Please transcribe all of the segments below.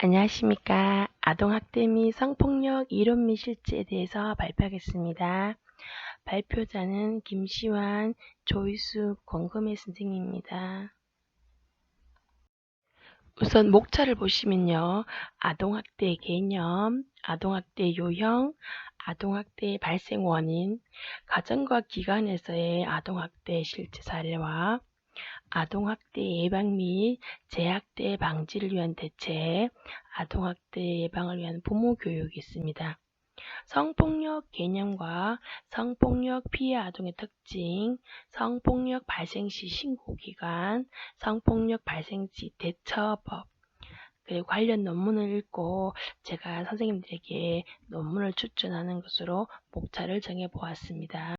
안녕하십니까. 아동학대 및 성폭력 이론 및 실제에 대해서 발표하겠습니다. 발표자는 김시환, 조희숙, 권금혜 선생님입니다. 우선 목차를 보시면요. 아동학대 개념, 아동학대 요형, 아동학대 발생 원인, 가정과 기관에서의 아동학대 실제 사례와 아동학대 예방 및 재학대 방지를 위한 대책, 아동학대 예방을 위한 부모 교육이 있습니다. 성폭력 개념과 성폭력 피해 아동의 특징, 성폭력 발생 시 신고기간, 성폭력 발생 시 대처법, 그리고 관련 논문을 읽고 제가 선생님들에게 논문을 추천하는 것으로 목차를 정해보았습니다.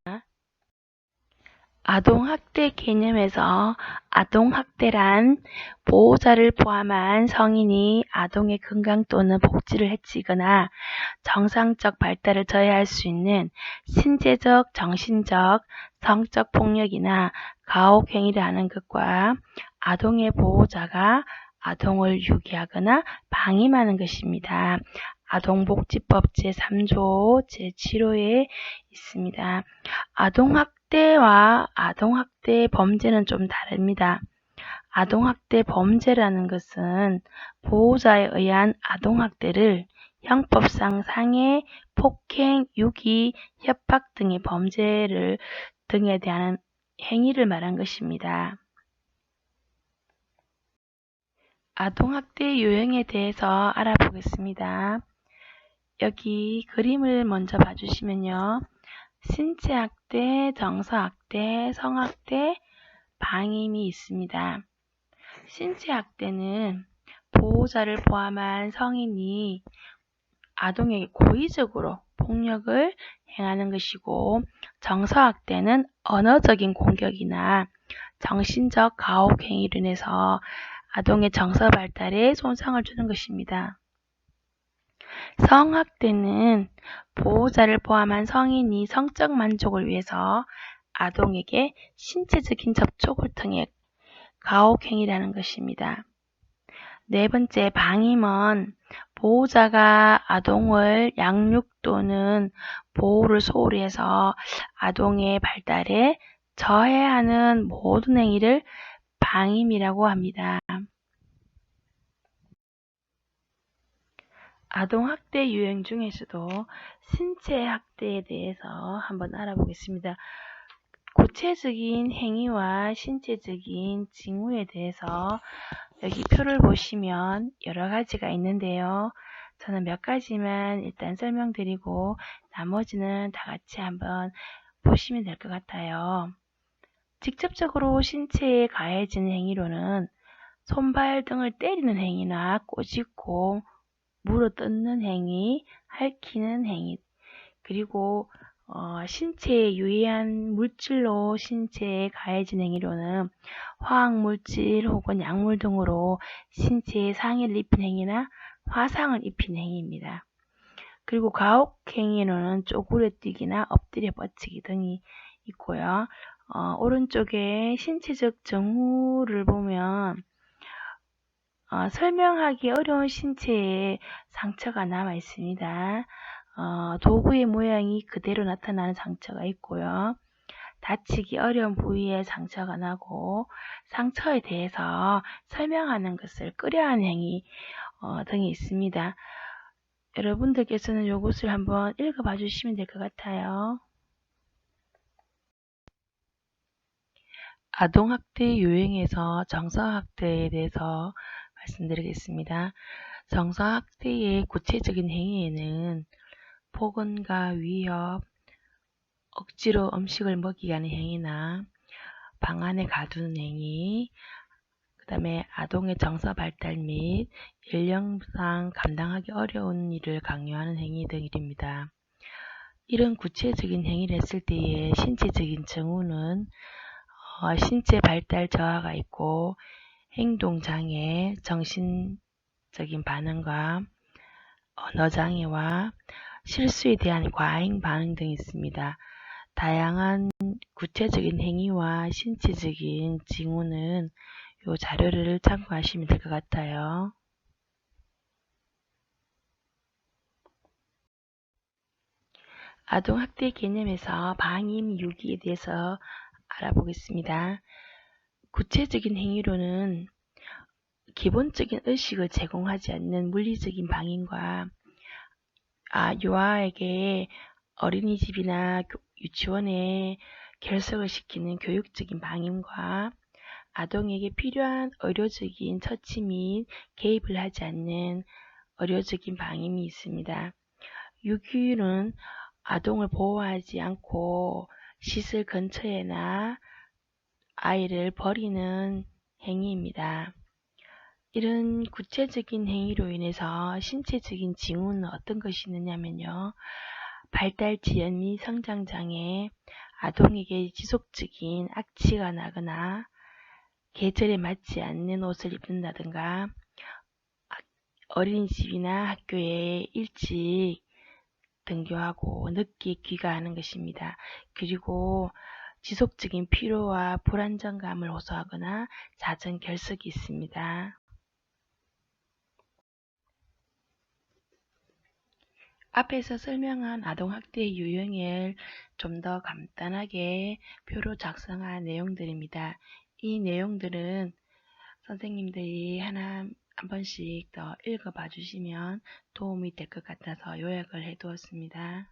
아동학대 개념에서 아동학대란 보호자를 포함한 성인이 아동의 건강 또는 복지를 해치거나 정상적 발달을 저해할 수 있는 신체적, 정신적, 성적 폭력이나 가혹행위를 하는 것과 아동의 보호자가 아동을 유기하거나 방임하는 것입니다. 아동복지법 제3조 제7호에 있습니다. 아동학대와 아동학대 범죄는 좀 다릅니다. 아동학대 범죄라는 것은 보호자에 의한 아동학대를 형법상 상해, 폭행, 유기, 협박 등의 범죄를 등에 대한 행위를 말한 것입니다. 아동학대 유형에 대해서 알아보겠습니다. 여기 그림을 먼저 봐주시면요. 신체학대, 정서학대, 성학대, 방임이 있습니다. 신체학대는 보호자를 포함한 성인이 아동에게 고의적으로 폭력을 행하는 것이고, 정서학대는 언어적인 공격이나 정신적 가혹행위로 인해서 아동의 정서 발달에 손상을 주는 것입니다. 성학대는 보호자를 포함한 성인이 성적 만족을 위해서 아동에게 신체적인 접촉을 통해 가혹행위라는 것입니다. 네 번째, 방임은 보호자가 아동을 양육 또는 보호를 소홀히 해서 아동의 발달에 저해하는 모든 행위를 방임이라고 합니다. 아동학대 유형 중에서도 신체학대에 대해서 한번 알아보겠습니다. 구체적인 행위와 신체적인 징후에 대해서 여기 표를 보시면 여러 가지가 있는데요. 저는 몇 가지만 일단 설명드리고 나머지는 다 같이 한번 보시면 될 것 같아요. 직접적으로 신체에 가해지는 행위로는 손발 등을 때리는 행위나 꼬집고 물어뜯는 행위, 핥히는 행위, 그리고 신체에 유해한 물질로 신체에 가해진 행위로는 화학물질 혹은 약물 등으로 신체에 상해를 입힌 행위나 화상을 입힌 행위입니다. 그리고 가혹행위로는 쪼그려뛰기나 엎드려 뻗치기 등이 있고요. 오른쪽에 신체적 징후를 보면 설명하기 어려운 신체에 상처가 남아 있습니다. 도구의 모양이 그대로 나타나는 상처가 있고요. 다치기 어려운 부위에 상처가 나고 상처에 대해서 설명하는 것을 꺼려하는 행위 등이 있습니다. 여러분들께서는 이것을 한번 읽어봐 주시면 될 것 같아요. 아동학대 유형에서 정서학대에 대해서 말씀드리겠습니다. 정서학대의 구체적인 행위에는 폭언과 위협, 억지로 음식을 먹이게 하는 행위나 방 안에 가두는 행위, 그 다음에 아동의 정서 발달 및 연령상 감당하기 어려운 일을 강요하는 행위 등입니다. 이런 구체적인 행위를 했을 때의 신체적인 징후는 신체 발달 저하가 있고 행동장애, 정신적인 반응과 언어장애와 실수에 대한 과잉 반응 등이 있습니다. 다양한 구체적인 행위와 신체적인 징후는 이 자료를 참고하시면 될 것 같아요. 아동학대 개념에서 방임, 유기에 대해서 알아보겠습니다. 구체적인 행위로는 기본적인 의식을 제공하지 않는 물리적인 방임과 유아에게 어린이집이나 유치원에 결석을 시키는 교육적인 방임과 아동에게 필요한 의료적인 처치 및 개입을 하지 않는 의료적인 방임이 있습니다. 유기는 아동을 보호하지 않고 시설 근처에나 아이를 버리는 행위입니다. 이런 구체적인 행위로 인해서 신체적인 징후는 어떤 것이 있느냐면요. 발달 지연 및 성장장애, 아동에게 지속적인 악취가 나거나 계절에 맞지 않는 옷을 입는다든가 어린이집이나 학교에 일찍 등교하고 늦게 귀가하는 것입니다. 그리고 지속적인 피로와 불안정감을 호소하거나 잦은 결석이 있습니다. 앞에서 설명한 아동학대의 유형을 좀 더 간단하게 표로 작성한 내용들입니다. 이 내용들은 선생님들이 한 번씩 더 읽어봐 주시면 도움이 될 것 같아서 요약을 해 두었습니다.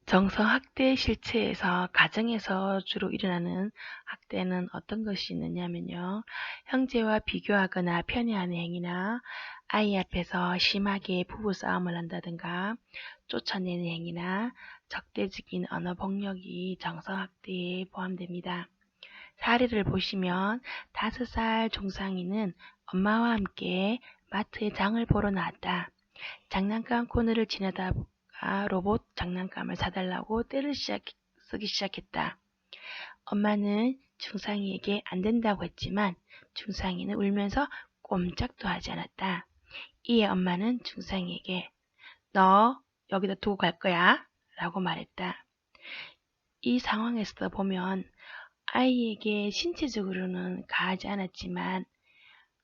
정서학대 실체에서 가정에서 주로 일어나는 학대는 어떤 것이 있느냐면요. 형제와 비교하거나 편애하는 행위나 아이 앞에서 심하게 부부싸움을 한다든가 쫓아내는 행위나 적대적인 언어 폭력이 정서학대에 포함됩니다. 사례를 보시면 5살 종상이는 엄마와 함께 마트에 장을 보러 나왔다. 장난감 코너를 지나다 로봇 장난감을 사달라고 떼를 쓰기 시작했다. 엄마는 중상이에게 안 된다고 했지만 중상이는 울면서 꼼짝도 하지 않았다. 이에 엄마는 중상이에게 너 여기다 두고 갈 거야 라고 말했다. 이 상황에서 보면 아이에게 신체적으로는 가하지 않았지만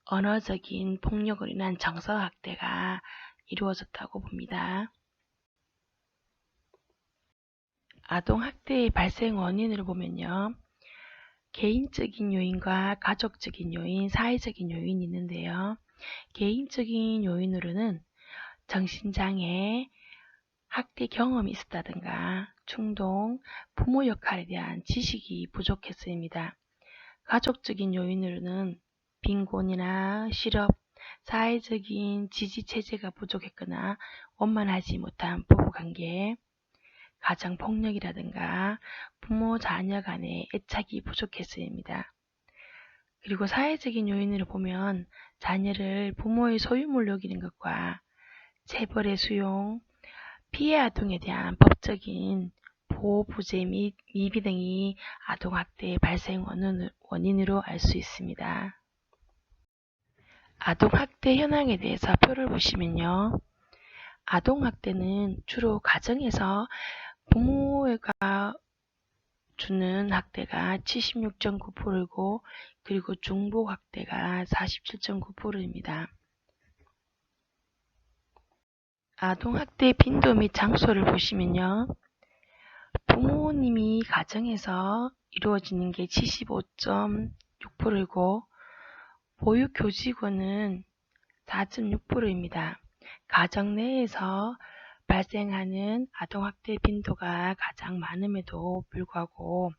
언어적인 폭력으로 인한 정서학대가 이루어졌다고 봅니다. 아동학대의 발생 원인을 보면요. 개인적인 요인과 가족적인 요인, 사회적인 요인이 있는데요. 개인적인 요인으로는 정신장애, 학대 경험이 있었다든가 충동, 부모 역할에 대한 지식이 부족했습니다. 가족적인 요인으로는 빈곤이나 실업, 사회적인 지지체제가 부족했거나 원만하지 못한 부부관계, 가정폭력이라든가 부모 자녀 간의 애착이 부족했습니다. 그리고 사회적인 요인으로 보면 자녀를 부모의 소유물로 여기는 것과 체벌의 수용, 피해 아동에 대한 법적인 보호 부재 및 미비 등이 아동학대의 발생 원인으로 알 수 있습니다. 아동학대 현황에 대해서 표를 보시면요. 아동학대는 주로 가정에서 부모가 주는 학대가 76.9%이고 그리고 중복 학대가 47.9%입니다. 아동학대 빈도 및 장소를 보시면요. 부모님이 가정에서 이루어지는 게 75.6%이고 보육교직원은 4.6%입니다. 가정 내에서 발생하는 아동학대 빈도가 가장 많음에도 불구하고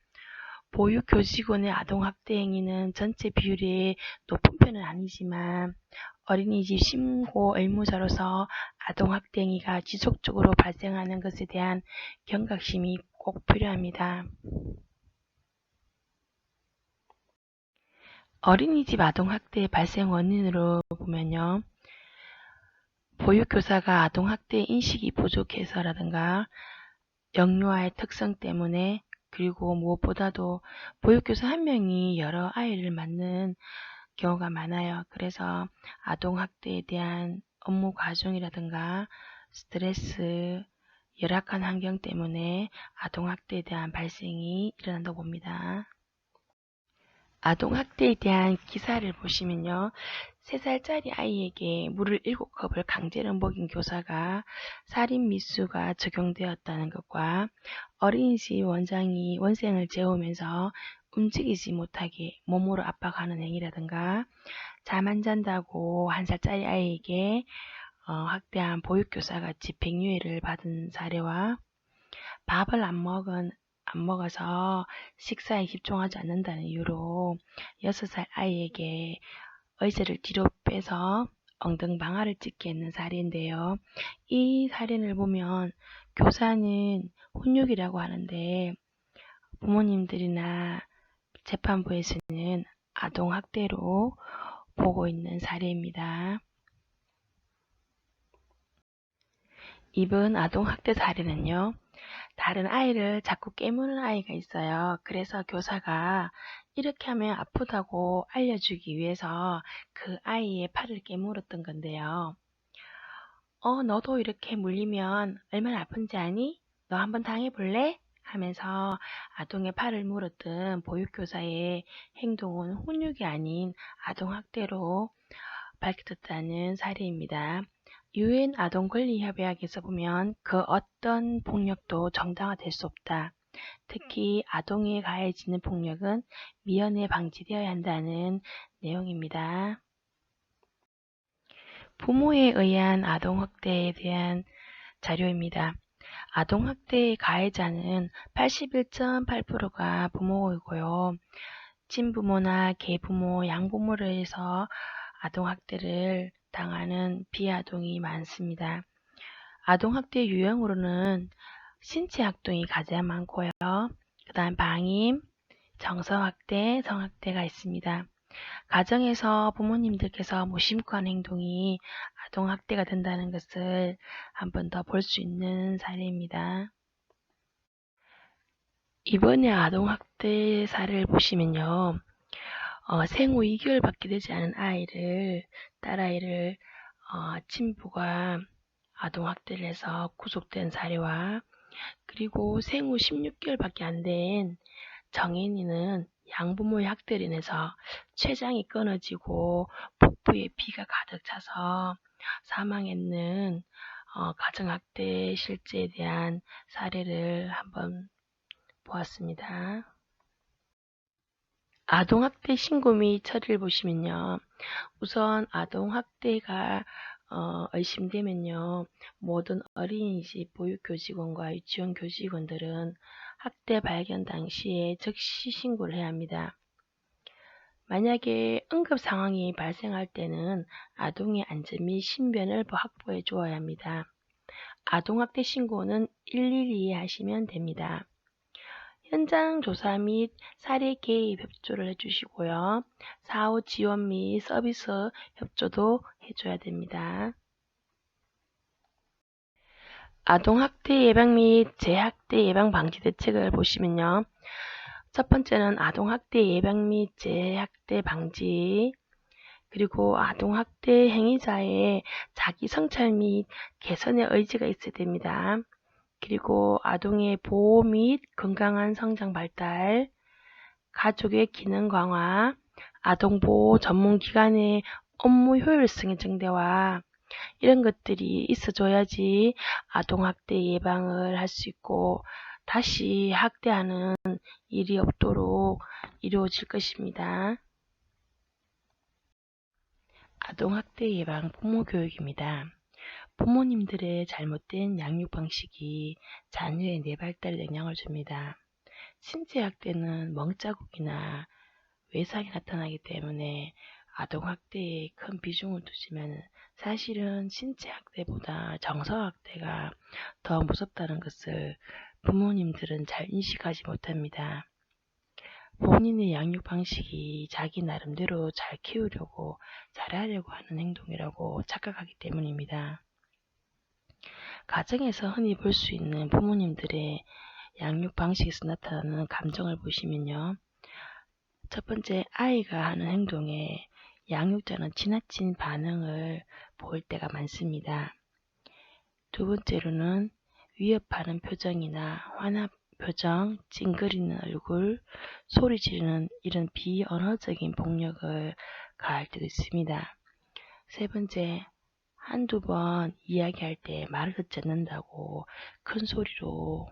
보육교직원의 아동학대 행위는 전체 비율이 높은 편은 아니지만 어린이집 신고 의무자로서 아동학대 행위가 지속적으로 발생하는 것에 대한 경각심이 꼭 필요합니다. 어린이집 아동학대 발생 원인으로 보면요. 보육교사가 아동학대 인식이 부족해서라든가 영유아의 특성 때문에 그리고 무엇보다도 보육교사 한 명이 여러 아이를 맡는 경우가 많아요. 그래서 아동학대에 대한 업무 과중이라든가 스트레스, 열악한 환경 때문에 아동학대에 대한 발생이 일어난다고 봅니다. 아동학대에 대한 기사를 보시면요. 3살짜리 아이에게 물을 7컵을 강제로 먹인 교사가 살인 미수가 적용되었다는 것과 어린이집 원장이 원생을 재우면서 움직이지 못하게 몸으로 압박하는 행위라든가 잠 안 잔다고 1살짜리 아이에게 학대한 보육교사가 집행유예를 받은 사례와 밥을 안 먹어서 식사에 집중하지 않는다는 이유로 6살 아이에게 의자를 뒤로 빼서 엉덩방아를 찍게 했는 사례인데요. 이 사례를 보면 교사는 훈육이라고 하는데 부모님들이나 재판부에서는 아동학대로 보고 있는 사례입니다. 이번 아동학대 사례는요. 다른 아이를 자꾸 깨무는 아이가 있어요. 그래서 교사가 이렇게 하면 아프다고 알려주기 위해서 그 아이의 팔을 깨물었던 건데요. 너도 이렇게 물리면 얼마나 아픈지 아니? 너 한번 당해볼래? 하면서 아동의 팔을 물었던 보육교사의 행동은 훈육이 아닌 아동학대로 밝혀졌다는 사례입니다. 유엔 아동권리협약에서 보면 그 어떤 폭력도 정당화될 수 없다. 특히 아동에 가해지는 폭력은 미연에 방지되어야 한다는 내용입니다. 부모에 의한 아동학대에 대한 자료입니다. 아동학대의 가해자는 81.8%가 부모이고요. 친부모나 계부모, 양부모를 해서 아동학대를 당하는 비아동이 많습니다. 아동학대 유형으로는 신체학동이 가장 많고요. 그 다음 방임, 정서학대, 성학대가 있습니다. 가정에서 부모님들께서 무심코 한 행동이 아동학대가 된다는 것을 한 번 더 볼 수 있는 사례입니다. 이번에 아동학대 사례를 보시면요. 생후 2개월밖에 되지 않은 딸아이를 친부가 아동학대를 해서 구속된 사례와 그리고 생후 16개월밖에 안 된 정인이는 양부모의 학대로 인해서 췌장이 끊어지고 복부에 피가 가득 차서 사망했는 가정학대 실제에 대한 사례를 한번 보았습니다. 아동학대 신고 및 처리를 보시면요. 우선 아동학대가 의심되면요. 모든 어린이집 보육교직원과 유치원 교직원들은 학대 발견 당시에 즉시 신고를 해야 합니다. 만약에 응급 상황이 발생할 때는 아동의 안전 및 신변을 확보해 주어야 합니다. 아동학대 신고는 112에 하시면 됩니다. 현장 조사 및 사례 개입 협조를 해주시고요. 사후 지원 및 서비스 협조도 해줘야 됩니다. 아동학대 예방 및 재학대 예방 방지 대책을 보시면요. 첫 번째는 아동학대 예방 및 재학대 방지, 그리고 아동학대 행위자의 자기 성찰 및 개선의 의지가 있어야 됩니다. 그리고 아동의 보호 및 건강한 성장 발달, 가족의 기능 강화, 아동보호 전문기관의 업무 효율성의 증대와 이런 것들이 있어줘야지 아동학대 예방을 할 수 있고 다시 학대하는 일이 없도록 이루어질 것입니다. 아동학대 예방 부모교육입니다. 부모님들의 잘못된 양육 방식이 자녀의 뇌발달에 영향을 줍니다. 신체학대는 멍자국이나 외상이 나타나기 때문에 아동학대에 큰 비중을 두지만 사실은 신체학대보다 정서학대가 더 무섭다는 것을 부모님들은 잘 인식하지 못합니다. 본인의 양육 방식이 자기 나름대로 잘 키우려고 잘하려고 하는 행동이라고 착각하기 때문입니다. 가정에서 흔히 볼 수 있는 부모님들의 양육 방식에서 나타나는 감정을 보시면요. 첫 번째, 아이가 하는 행동에 양육자는 지나친 반응을 보일 때가 많습니다. 두 번째로는 위협하는 표정이나 화난 표정, 찡그리는 얼굴, 소리 지르는 이런 비언어적인 폭력을 가할 때도 있습니다. 세 번째, 한두 번 이야기할 때 말을 듣지 않는다고 큰 소리로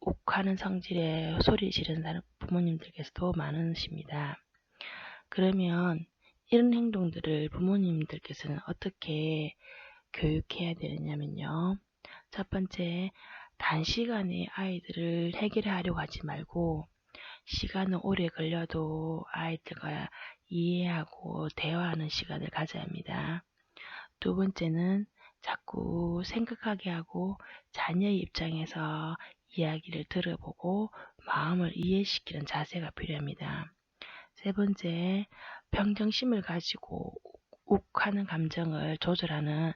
욱하는 성질의 소리 지르는 부모님들께서도 많으십니다. 그러면 이런 행동들을 부모님들께서는 어떻게 교육해야 되느냐면요. 첫 번째, 단시간에 아이들을 해결하려고 하지 말고 시간은 오래 걸려도 아이들과 이해하고 대화하는 시간을 가져야 합니다. 두 번째는 자꾸 생각하게 하고 자녀의 입장에서 이야기를 들어보고 마음을 이해시키는 자세가 필요합니다. 세 번째, 평정심을 가지고 욱하는 감정을 조절하는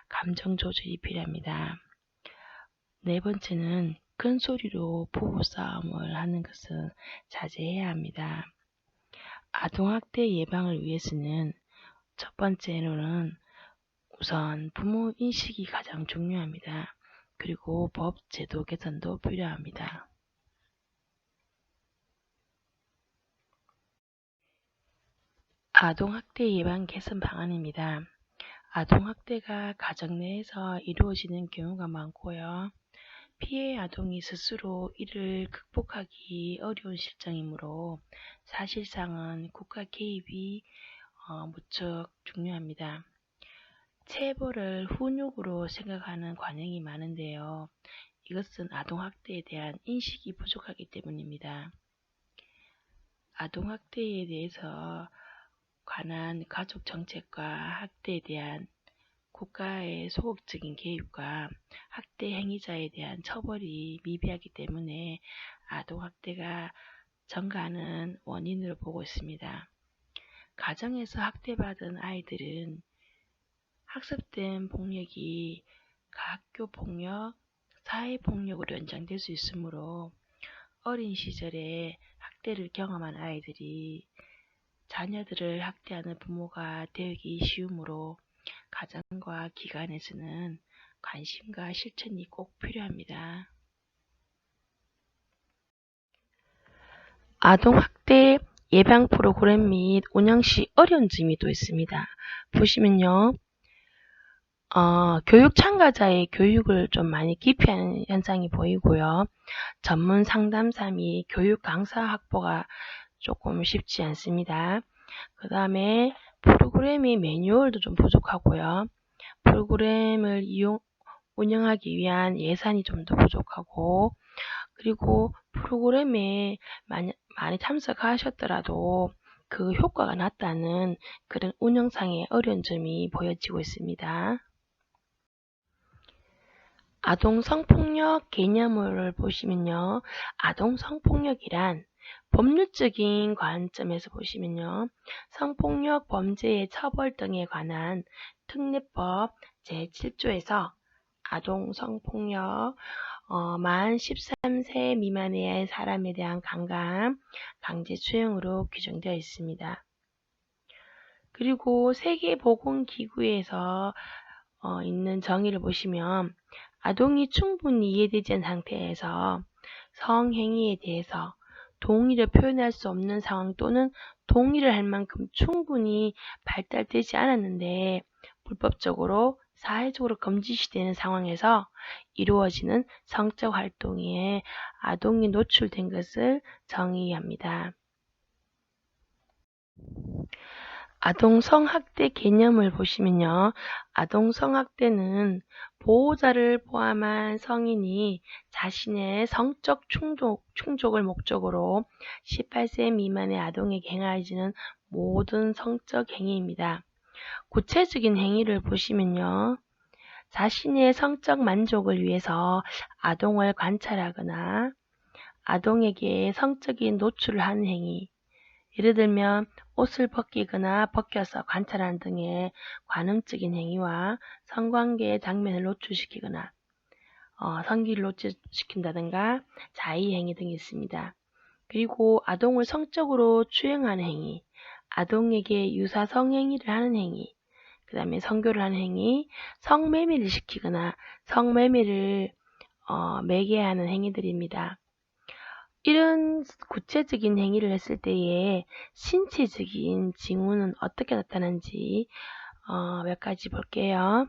감정 조절이 필요합니다. 네 번째는 큰 소리로 부부싸움을 하는 것은 자제해야 합니다. 아동학대 예방을 위해서는 첫 번째로는 우선 부모 인식이 가장 중요합니다. 그리고 법 제도 개선도 필요합니다. 아동학대 예방 개선 방안입니다. 아동학대가 가정 내에서 이루어지는 경우가 많고요. 피해 아동이 스스로 이를 극복하기 어려운 실정이므로 사실상은 국가 개입이 무척 중요합니다. 체벌을 훈육으로 생각하는 관행이 많은데요. 이것은 아동학대에 대한 인식이 부족하기 때문입니다. 아동학대에 대해서 관한 가족정책과 학대에 대한 국가의 소극적인 개입과 학대 행위자에 대한 처벌이 미비하기 때문에 아동학대가 증가하는 원인으로 보고 있습니다. 가정에서 학대받은 아이들은 학습된 폭력이 학교폭력, 사회폭력으로 연장될 수 있으므로 어린 시절에 학대를 경험한 아이들이 자녀들을 학대하는 부모가 되기 쉬우므로 가정과 기관에서는 관심과 실천이 꼭 필요합니다. 아동학대 예방 프로그램 및 운영 시 어려운 점이 또 있습니다. 보시면요. 교육 참가자의 교육을 좀 많이 기피하는 현상이 보이고요. 전문 상담사 및 교육 강사 확보가 조금 쉽지 않습니다. 그 다음에 프로그램의 매뉴얼도 좀 부족하고요. 프로그램을 운영하기 위한 예산이 좀 더 부족하고, 그리고 프로그램에 많이 참석하셨더라도 그 효과가 낮다는 그런 운영상의 어려운 점이 보여지고 있습니다. 아동 성폭력 개념을 보시면요. 아동 성폭력이란 법률적인 관점에서 보시면요. 성폭력 범죄의 처벌 등에 관한 특례법 제7조에서 아동 성폭력 만 13세 미만의 사람에 대한 강간, 강제추행으로 규정되어 있습니다. 그리고 세계보건기구에서 있는 정의를 보시면 아동이 충분히 이해되지 않은 상태에서 성행위에 대해서 동의를 표현할 수 없는 상황 또는 동의를 할 만큼 충분히 발달되지 않았는데 불법적으로 사회적으로 금지시되는 상황에서 이루어지는 성적 활동에 아동이 노출된 것을 정의합니다. 아동 성학대 개념을 보시면요. 아동 성학대는 보호자를 포함한 성인이 자신의 성적 충족을 목적으로 18세 미만의 아동에게 행하여지는 모든 성적 행위입니다. 구체적인 행위를 보시면요. 자신의 성적 만족을 위해서 아동을 관찰하거나 아동에게 성적인 노출을 하는 행위, 예를 들면 옷을 벗기거나 벗겨서 관찰하는 등의 관음적인 행위와 성관계의 장면을 노출시키거나 성기를 노출시킨다든가 자의 행위 등이 있습니다. 그리고 아동을 성적으로 추행하는 행위, 아동에게 유사 성행위를 하는 행위, 그 다음에 성교를 하는 행위, 성매매를 시키거나 성매매를 매개하는 행위들입니다. 이런 구체적인 행위를 했을 때에 신체적인 징후는 어떻게 나타나는지 몇 가지 볼게요.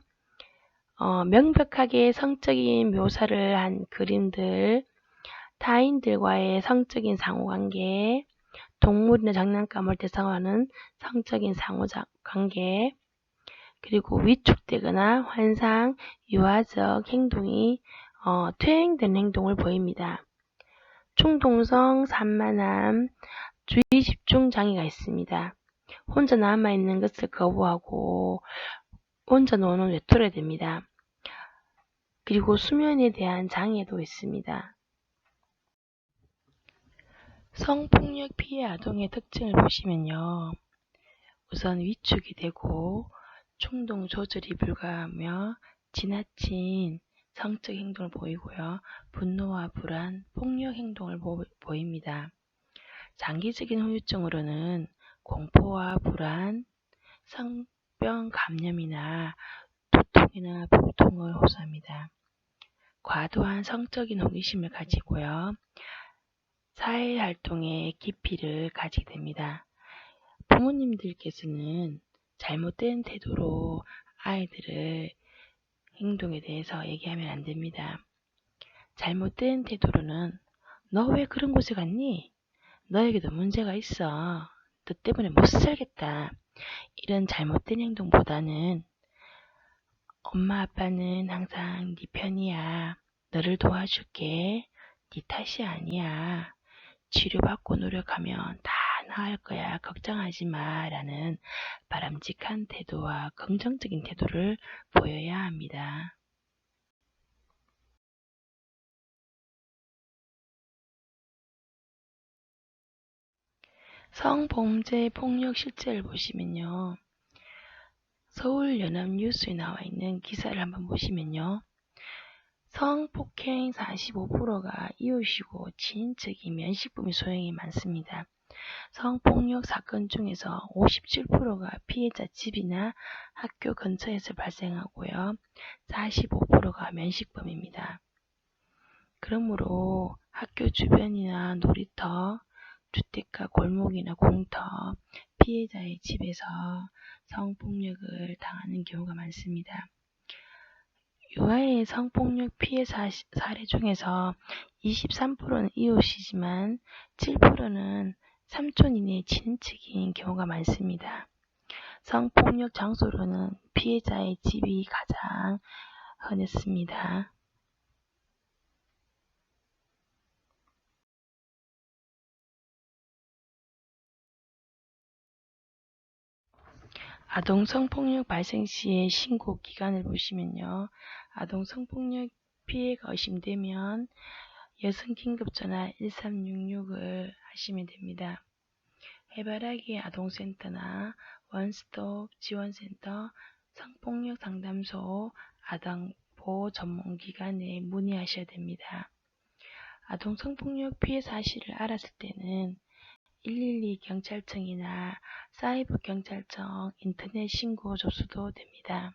명백하게 성적인 묘사를 한 그림들, 타인들과의 성적인 상호관계, 동물이나 장난감을 대상화하는 성적인 상호관계, 그리고 위축되거나 환상, 유아적 행동이 퇴행된 행동을 보입니다. 충동성, 산만함, 주의 집중 장애가 있습니다. 혼자 남아있는 것을 거부하고 혼자 노는 외톨이가 됩니다. 그리고 수면에 대한 장애도 있습니다. 성폭력 피해 아동의 특징을 보시면요. 우선 위축이 되고 충동 조절이 불가하며 지나친 성적 행동을 보이고요. 분노와 불안, 폭력 행동을 보입니다. 장기적인 후유증으로는 공포와 불안, 성병 감염이나 두통이나 복통을 호소합니다. 과도한 성적인 호기심을 가지고요. 사회활동의 깊이를 가지게 됩니다. 부모님들께서는 잘못된 태도로 아이들의 행동에 대해서 얘기하면 안 됩니다. 잘못된 태도로는 너 왜 그런 곳에 갔니? 너에게도 문제가 있어. 너 때문에 못 살겠다. 이런 잘못된 행동보다는 엄마 아빠는 항상 네 편이야. 너를 도와줄게. 네 탓이 아니야. 치료받고 노력하면 다 나을 거야. 걱정하지 마. 라는 바람직한 태도와 긍정적인 태도를 보여야 합니다. 성범죄 폭력 실제를 보시면요. 서울연합뉴스에 나와 있는 기사를 한번 보시면요. 성폭행 45%가 이웃이고 지인척이 면식범위 소형이 많습니다. 성폭력 사건 중에서 57%가 피해자 집이나 학교 근처에서 발생하고요. 45%가 면식범입니다. 그러므로 학교 주변이나 놀이터, 주택가 골목이나 공터, 피해자의 집에서 성폭력을 당하는 경우가 많습니다. 유아의 성폭력 피해 사례 중에서 23%는 이웃이지만 7%는 삼촌 이내 친인척인 경우가 많습니다. 성폭력 장소로는 피해자의 집이 가장 흔했습니다. 아동 성폭력 발생 시의 신고 기간을 보시면요. 아동 성폭력 피해가 의심되면 여성 긴급전화 1366을 하시면 됩니다. 해바라기 아동센터나 원스톱 지원센터, 성폭력 상담소, 아동보호 전문기관에 문의하셔야 됩니다. 아동 성폭력 피해 사실을 알았을 때는 112 경찰청이나 사이버 경찰청 인터넷 신고 접수도 됩니다.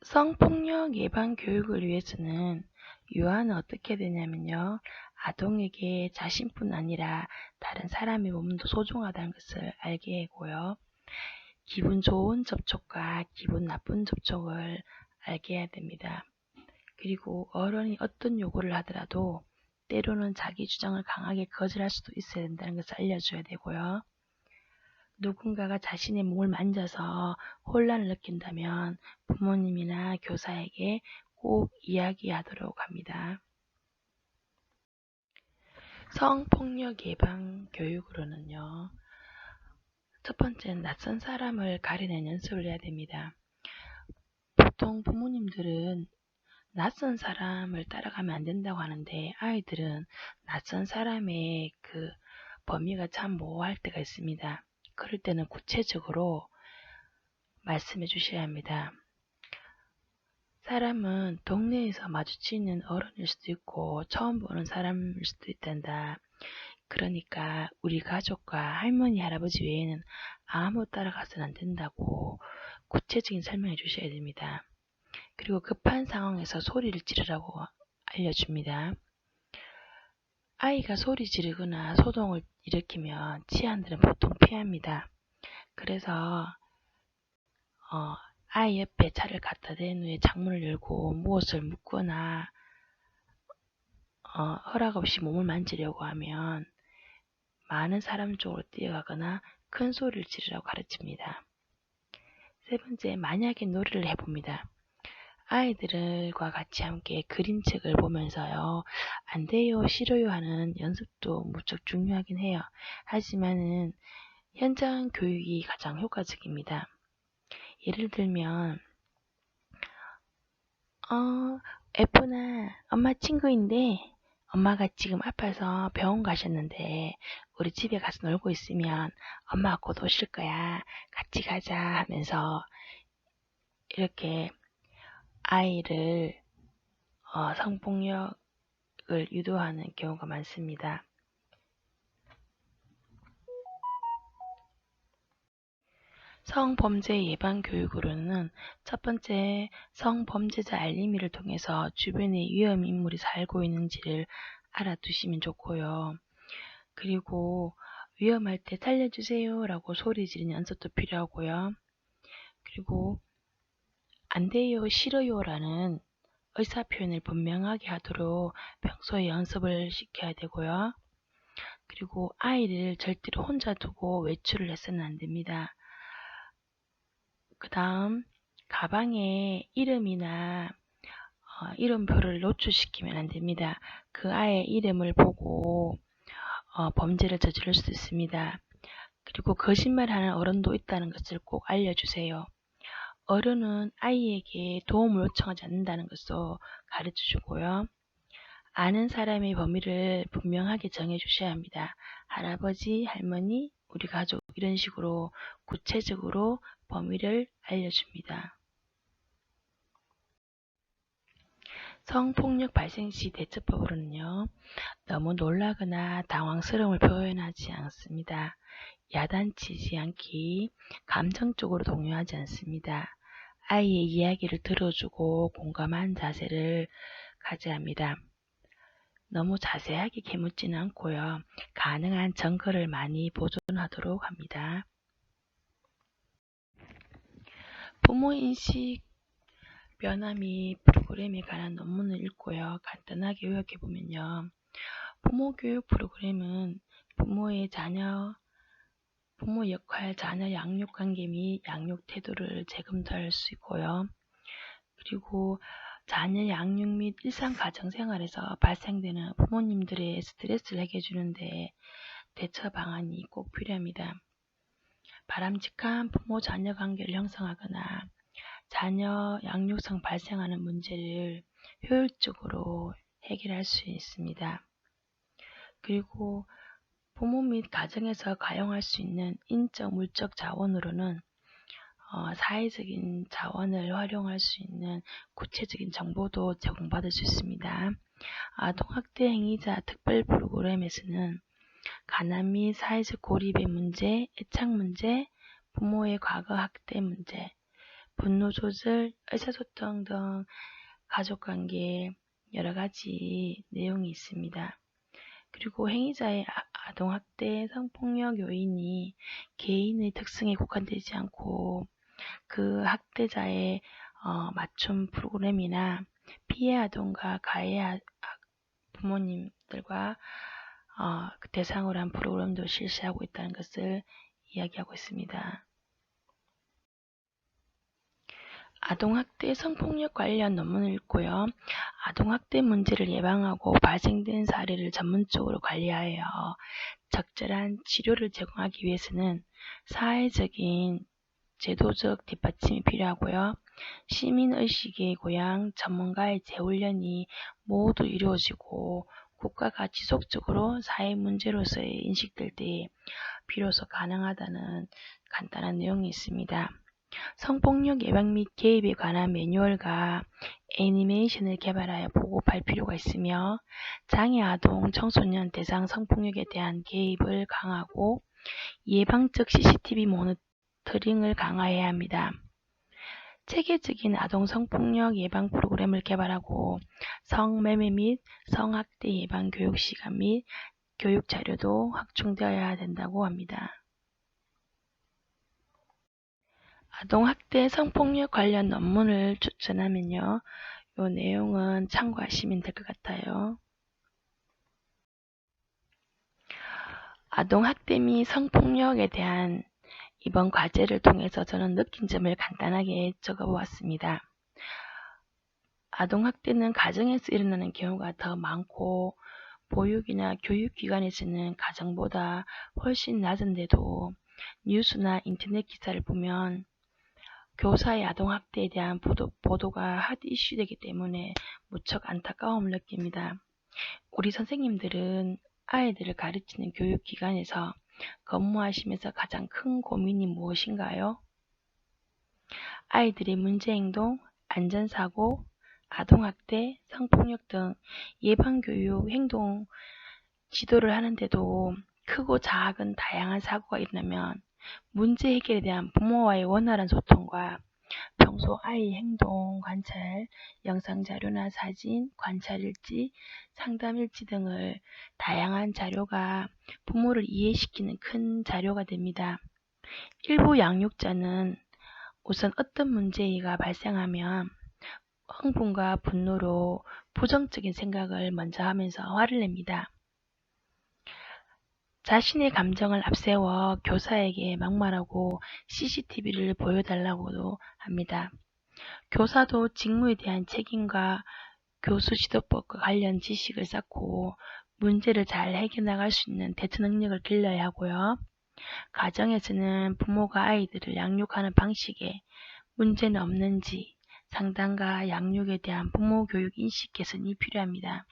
성폭력 예방 교육을 위해서는 유아는 어떻게 되냐면요. 아동에게 자신뿐 아니라 다른 사람의 몸도 소중하다는 것을 알게 하고요. 기분 좋은 접촉과 기분 나쁜 접촉을 알게 해야 됩니다. 그리고 어른이 어떤 요구를 하더라도 때로는 자기 주장을 강하게 거절할 수도 있어야 된다는 것을 알려줘야 되고요. 누군가가 자신의 몸을 만져서 혼란을 느낀다면 부모님이나 교사에게 꼭 이야기하도록 합니다. 성폭력 예방 교육으로는요. 첫 번째는 낯선 사람을 가리는 연습을 해야 됩니다. 보통 부모님들은 낯선 사람을 따라가면 안 된다고 하는데 아이들은 낯선 사람의 그 범위가 참 모호할 때가 있습니다. 그럴 때는 구체적으로 말씀해 주셔야 합니다. 사람은 동네에서 마주치는 어른일 수도 있고 처음 보는 사람일 수도 있단다. 그러니까 우리 가족과 할머니, 할아버지 외에는 아무 따라가서는 안 된다고 구체적인 설명해 주셔야 됩니다. 그리고 급한 상황에서 소리를 지르라고 알려줍니다. 아이가 소리 지르거나 소동을 일으키면 치안들은 보통 피합니다. 그래서 아이 옆에 차를 갖다 댄 후에 창문을 열고 무엇을 묻거나 허락 없이 몸을 만지려고 하면 많은 사람 쪽으로 뛰어가거나 큰 소리를 지르라고 가르칩니다. 세 번째, 만약에 놀이를 해봅니다. 아이들과 같이 함께 그림책을 보면서요. 안 돼요, 싫어요 하는 연습도 무척 중요하긴 해요. 하지만은 현장 교육이 가장 효과적입니다. 예를 들면 F나 엄마 친구인데 엄마가 지금 아파서 병원 가셨는데 우리 집에 가서 놀고 있으면 엄마가 곧 오실 거야. 같이 가자 하면서 이렇게 아이를 성폭력을 유도하는 경우가 많습니다. 성범죄 예방 교육으로는 첫 번째, 성범죄자 알림이를 통해서 주변에 위험 인물이 살고 있는지를 알아두시면 좋고요. 그리고 위험할 때 살려주세요 라고 소리 지르는 연습도 필요하고요. 그리고 안 돼요, 싫어요 라는 의사표현을 분명하게 하도록 평소에 연습을 시켜야 되고요. 그리고 아이를 절대로 혼자 두고 외출을 해서는 안 됩니다. 그 다음 가방에 이름이나 이름표를 노출시키면 안 됩니다. 그 아이의 이름을 보고 범죄를 저지를 수 있습니다. 그리고 거짓말하는 어른도 있다는 것을 꼭 알려주세요. 어른은 아이에게 도움을 요청하지 않는다는 것을 가르쳐주고요. 아는 사람의 범위를 분명하게 정해주셔야 합니다. 할아버지, 할머니, 우리 가족 이런 식으로 구체적으로 범위를 알려줍니다. 성폭력 발생 시 대처법으로는요. 너무 놀라거나 당황스러움을 표현하지 않습니다. 야단치지 않기, 감정적으로 동요하지 않습니다. 아이의 이야기를 들어주고 공감한 자세를 가져야 합니다. 너무 자세하게 캐묻지는 않고요. 가능한 증거를 많이 보존하도록 합니다. 부모인식 변화 및 프로그램에 관한 논문을 읽고요. 간단하게 요약해보면요. 부모교육 프로그램은 부모 역할, 자녀 양육 관계 및 양육 태도를 재검토할 수 있고요. 그리고 자녀 양육 및 일상 가정 생활에서 발생되는 부모님들의 스트레스를 해결해주는데 대처 방안이 꼭 필요합니다. 바람직한 부모 자녀 관계를 형성하거나 자녀 양육상 발생하는 문제를 효율적으로 해결할 수 있습니다. 그리고 부모 및 가정에서 가용할 수 있는 인적, 물적 자원으로는 사회적인 자원을 활용할 수 있는 구체적인 정보도 제공받을 수 있습니다. 아동학대 행위자 특별 프로그램에서는 가난 및 사회적 고립의 문제, 애착 문제, 부모의 과거 학대 문제, 분노 조절, 의사소통 등 가족관계 여러가지 내용이 있습니다. 그리고 행위자의 아동학대, 성폭력 요인이 개인의 특성에 국한되지 않고 그 학대자의 맞춤 프로그램이나 피해 아동과 가해 부모님들과 대상으로 한 프로그램도 실시하고 있다는 것을 이야기하고 있습니다. 아동학대, 성폭력 관련 논문을 읽고요. 아동학대 문제를 예방하고 발생된 사례를 전문적으로 관리하여 적절한 치료를 제공하기 위해서는 사회적인 제도적 뒷받침이 필요하고요. 시민의식의 고양, 전문가의 재훈련이 모두 이루어지고 국가가 지속적으로 사회 문제로서의 인식될 때 비로소 가능하다는 간단한 내용이 있습니다. 성폭력 예방 및 개입에 관한 매뉴얼과 애니메이션을 개발하여 보급할 필요가 있으며 장애 아동, 청소년 대상 성폭력에 대한 개입을 강화하고 예방적 CCTV 모니터링을 강화해야 합니다. 체계적인 아동 성폭력 예방 프로그램을 개발하고 성매매 및 성학대 예방 교육 시간 및 교육 자료도 확충되어야 된다고 합니다. 아동학대 성폭력 관련 논문을 추천하면요. 이 내용은 참고하시면 될 것 같아요. 아동학대 및 성폭력에 대한 이번 과제를 통해서 저는 느낀 점을 간단하게 적어보았습니다. 아동학대는 가정에서 일어나는 경우가 더 많고 보육이나 교육기관에서는 가정보다 훨씬 낮은데도 뉴스나 인터넷 기사를 보면 교사의 아동학대에 대한 보도가 핫 이슈되기 때문에 무척 안타까움을 느낍니다. 우리 선생님들은 아이들을 가르치는 교육기관에서 근무하시면서 가장 큰 고민이 무엇인가요? 아이들의 문제행동, 안전사고, 아동학대, 성폭력 등 예방교육 행동 지도를 하는데도 크고 작은 다양한 사고가 일어나면 문제 해결에 대한 부모와의 원활한 소통과 평소 아이 행동 관찰, 영상자료나 사진, 관찰일지, 상담일지 등을 다양한 자료가 부모를 이해시키는 큰 자료가 됩니다. 일부 양육자는 우선 어떤 문제가 발생하면 흥분과 분노로 부정적인 생각을 먼저 하면서 화를 냅니다. 자신의 감정을 앞세워 교사에게 막말하고 CCTV를 보여달라고도 합니다. 교사도 직무에 대한 책임과 교수 지도법과 관련 지식을 쌓고 문제를 잘 해결나갈 수 있는 대처 능력을 길러야 하고요. 가정에서는 부모가 아이들을 양육하는 방식에 문제는 없는지 상담과 양육에 대한 부모 교육 인식 개선이 필요합니다.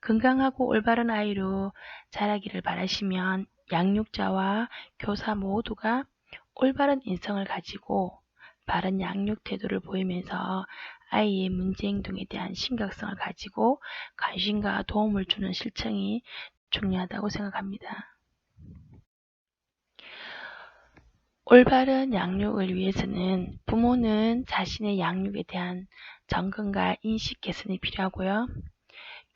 건강하고 올바른 아이로 자라기를 바라시면 양육자와 교사 모두가 올바른 인성을 가지고 바른 양육 태도를 보이면서 아이의 문제 행동에 대한 심각성을 가지고 관심과 도움을 주는 실천이 중요하다고 생각합니다. 올바른 양육을 위해서는 부모는 자신의 양육에 대한 점검과 인식 개선이 필요하고요.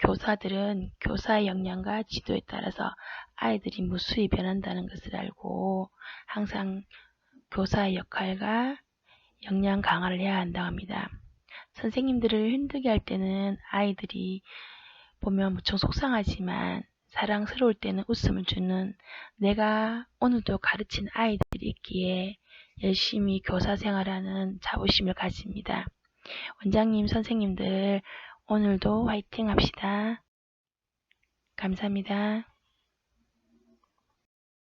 교사들은 교사의 역량과 지도에 따라서 아이들이 무수히 변한다는 것을 알고 항상 교사의 역할과 역량 강화를 해야 한다고 합니다. 선생님들을 힘들게 할 때는 아이들이 보면 무척 속상하지만 사랑스러울 때는 웃음을 주는 내가 오늘도 가르친 아이들이 있기에 열심히 교사 생활하는 자부심을 가집니다. 원장님, 선생님들 오늘도 화이팅 합시다. 감사합니다.